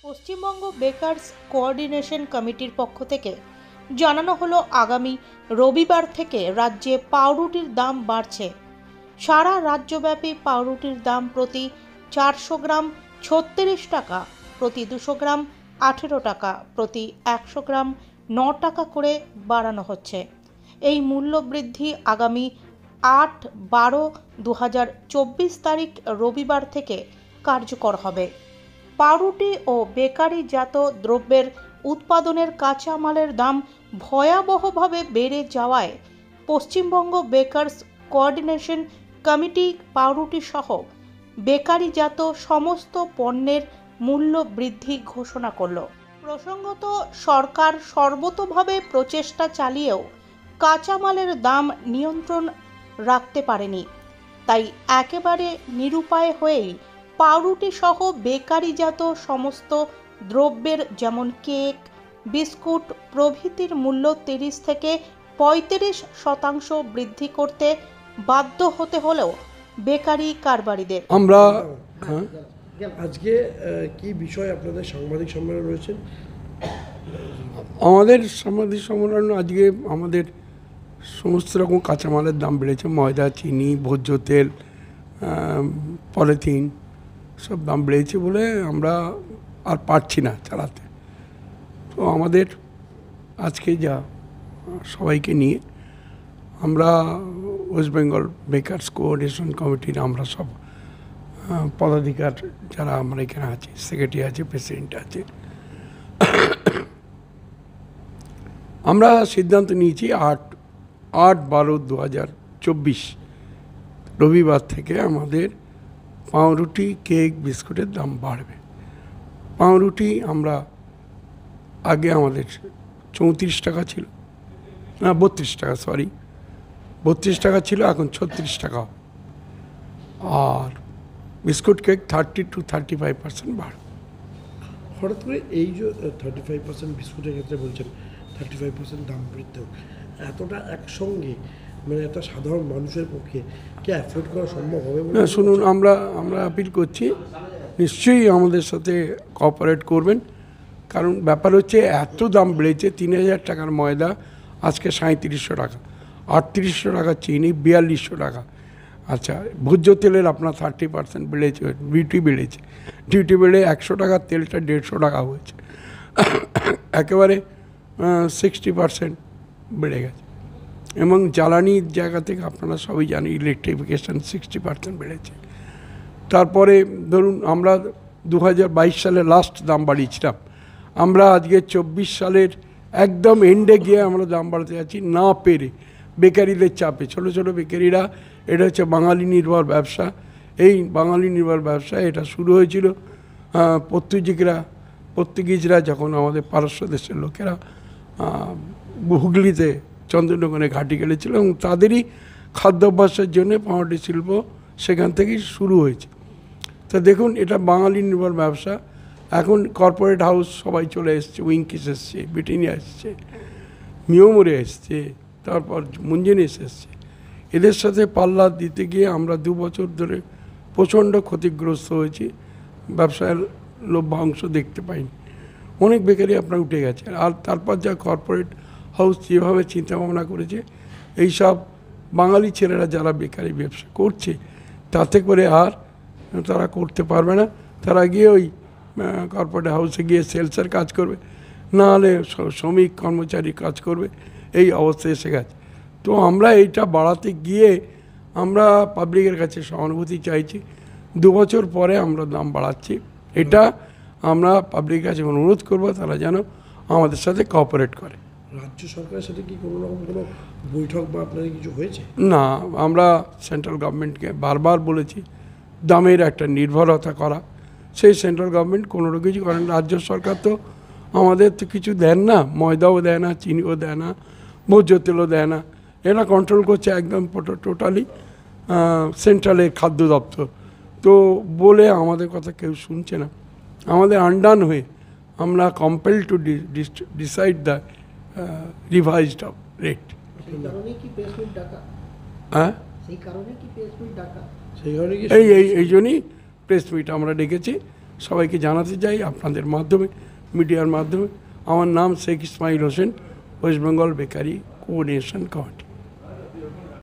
Paschimbanga bakers coordination কমিটির পক্ষ থেকে জানানো হলো আগামী রবিবার থেকে রাজ্যে পাউরুটির দাম বাড়ছে। সারা রাজ্যব্যাপী পাউরুটির দাম প্রতি 400 গ্রাম 36 টাকা, প্রতি 200 গ্রাম 18 টাকা, প্রতি 100 গ্রাম 9 টাকা করে বাড়ানো হচ্ছে। এই মূল্য বৃদ্ধি আগামী 8-12-2024 তারিখ রবিবার থেকে কার্যকর হবে। পাউরুটি ও বেকারিজাত দ্রব্যের উৎপাদনের কাঁচামালের দাম ভয়াবহভাবে বেড়ে যাওয়ায় পশ্চিমবঙ্গ বেকারস কোঅর্ডিনেশন কমিটি পাউরুটি সহ বেকারিজাত সমস্ত পণ্যের মূল্য বৃদ্ধি ঘোষণা করল। প্রসঙ্গত, সরকার সর্বতোভাবে প্রচেষ্টা চালিয়েও কাঁচামালের দাম নিয়ন্ত্রণ রাখতে পারেনি, তাই একেবারে নিরুপায় হয়েই পাউরুটি সহ বেকারিজাত সমস্ত দ্রব্যের যেমন কেক, বিস্কুট প্রভৃতির মূল্য 30 থেকে 35% বৃদ্ধি করতে বাধ্য হতে হলেও বেকারি কারবারিদের। আমরা আজকে কি বিষয় আপনাদের সাংবাদিক সম্মেলন রয়েছে? আমাদের সাংবাদিক সম্মেলন আজকে আমাদের সমস্ত রকম কাঁচামালের দাম বেড়েছে। ময়দা, চিনি, ভোজ্য তেল, পলিথিন সব দাম বেড়েছে বলে আমরা আর পারছি না চালাতে। তো আমাদের আজকে যা সবাইকে নিয়ে আমরা ওয়েস্ট বেঙ্গল বেকারস কোঅর্ডিনেশন কমিটির আমরা সব পদাধিকার যারা আমরা এখানে আছি, সেক্রেটারি আছে, প্রেসিডেন্ট আছে, আমরা সিদ্ধান্ত নিয়েছি 8-12-2024 রবিবার থেকে আমাদের পাউরুটি, কেক, বিস্কুটের দাম বাড়বে। পাউরুটি আমরা আগে আমাদের 34 টাকা ছিল, না 32 টাকা, 32 টাকা ছিল, এখন 36 টাকা। আর বিস্কুট, কেক 30-35% বাড়বে। হঠাৎ করে এই যে 35% বিস্কুটের ক্ষেত্রে বলছেন 35% দাম বৃদ্ধি হোক, এতটা একসঙ্গে মানে একটা সাধারণ মানুষের পক্ষে কি অ্যাফোর্ড করা সম্ভব হবে? না, শুনুন, আমরা আপিল করছি, নিশ্চয়ই আমাদের সাথে কোঅপারেট করবেন। কারণ ব্যাপার হচ্ছে এত দাম বেড়েছে। 3000 টাকার ময়দা আজকে 3700 টাকা, 3800 টাকা চিনি, 4200 টাকা। আচ্ছা, ভোজ্য তেলের আপনার 30% বেড়েছে, ডিউটি বেড়েছে, ডিউটি বেড়ে 100 টাকার তেলটা 150 টাকা হয়েছে, একেবারে 60% বেড়ে গেছে। এবং জ্বালানির জায়গা থেকে আপনারা সবই জানি ইলেকট্রিফিকেশান 60% বেড়েছে। তারপরে ধরুন আমরা 2022 সালে লাস্ট দাম বাড়িয়েছিলাম, আমরা আজকে 24 সালের একদম এন্ডে গিয়ে আমরা দাম বাড়াতে যাচ্ছি না পেরে, বেকারিদের চাপে। ছোটো ছোটো বেকারিরা, এটা হচ্ছে বাঙালি নির্ভর ব্যবসা। এই বাঙালি নির্ভর ব্যবসা এটা শুরু হয়েছিল পর্তুগিজরা যখন আমাদের পারস্য দেশের লোকেরা হুগলিতে চন্দ্রনগরে ঘাঁটি গেড়েছিল, এবং তাদেরই খাদ্যাভ্যাসের জন্য পাউরুটি শিল্প সেখান থেকেই শুরু হয়েছে। তা দেখুন, এটা বাঙালি নির্ভর ব্যবসা। এখন কর্পোরেট হাউস সবাই চলে এসছে, উইঙ্কিস এসছে, ব্রিটানিয়া এসছে, মিওমোরে এসছে, তারপর মুঞ্জেনিস এসছে। এদের সাথে পাল্লা দিতে গিয়ে আমরা 2 বছর ধরে প্রচণ্ড ক্ষতিগ্রস্ত হয়েছি, ব্যবসার লভ্যাংশ দেখতে পাইনি। অনেক বেকারি আপনার উঠে গেছে। আর তারপর যা কর্পোরেট হাউস যেভাবে চিন্তাভাবনা করেছে, এইসব বাঙালি ছেলেরা যারা বেকারি ব্যবসা করছে, তাতে করে আর তারা করতে পারবে না। তারা গিয়ে ওই কর্পোরেট হাউসে গিয়ে সেলসের কাজ করবে, নাহলে শ্রমিক কর্মচারী কাজ করবে, এই অবস্থা এসে গেছে। তো আমরা এইটা বাড়াতে গিয়ে আমরা পাবলিকের কাছে সহানুভূতি চাইছি। 2 বছর পরে আমরা দাম বাড়াচ্ছি। এটা আমরা পাবলিকের কাছে অনুরোধ করবো তারা যেন আমাদের সাথে কোঅপারেট করে। রাজ্য সরকারের সাথে কি কোনো রকম কোনো বৈঠক বা আপনাদের কিছু হয়েছে? না, আমরা সেন্ট্রাল গভর্নমেন্টকে বারবার বলেছি দামের একটা নির্ভরতা করা। সেই সেন্ট্রাল গভর্নমেন্ট কোনো কিছু করেন। রাজ্য সরকার তো আমাদের তো কিছু দেন না, ময়দাও দেয় না, চিনিও দেয় না, ভোজ্য তেলও দেয় না। এরা কন্ট্রোল করছে একদম টোটালি সেন্ট্রালের খাদ্য দপ্তর। তো বলে আমাদের কথা কেউ শুনছে না। আমাদের আন্ডান হয়ে আমরা compel to decide the revised rate. হ্যাঁ, এই জন্যই প্রেস মিট আমরা ডেকেছি। সবাইকে জানাতে চাই আপনাদের মাধ্যমে, মিডিয়ার মাধ্যমে। আমার নাম Sheikh Ismail Hossain, West Bengal bakery coordination committee.